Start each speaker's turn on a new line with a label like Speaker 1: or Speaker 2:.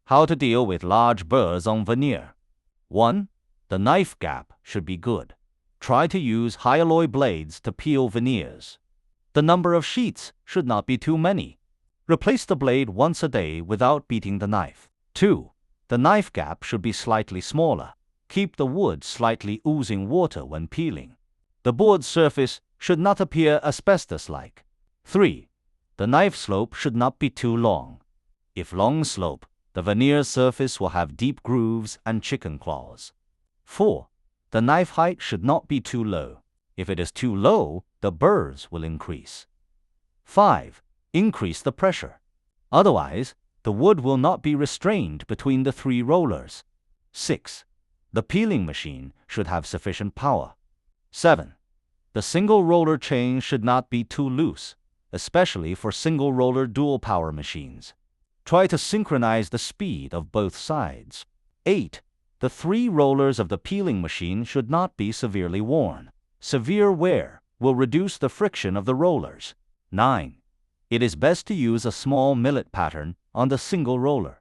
Speaker 1: How to deal with large burrs on veneer. 1. The knife gap should be good. Try to use high alloy blades to peel veneers. The number of sheets should not be too many. Replace the blade once a day without beating the knife. 2. The knife gap should be slightly smaller. Keep the wood slightly oozing water when peeling. The board surface should not appear asbestos-like. 3. The knife slope should not be too long. If long slope, the veneer surface will have deep grooves and chicken claws. 4. The knife height should not be too low. If it is too low, the burrs will increase. 5. Increase the pressure. Otherwise, the wood will not be restrained between the 3 rollers. 6. The peeling machine should have sufficient power. 7. The single roller chain should not be too loose, especially for single roller dual power machines. Try to synchronize the speed of both sides. 8. The 3 rollers of the peeling machine should not be severely worn. Severe wear will reduce the friction of the rollers. 9. It is best to use a small millet pattern on the single roller.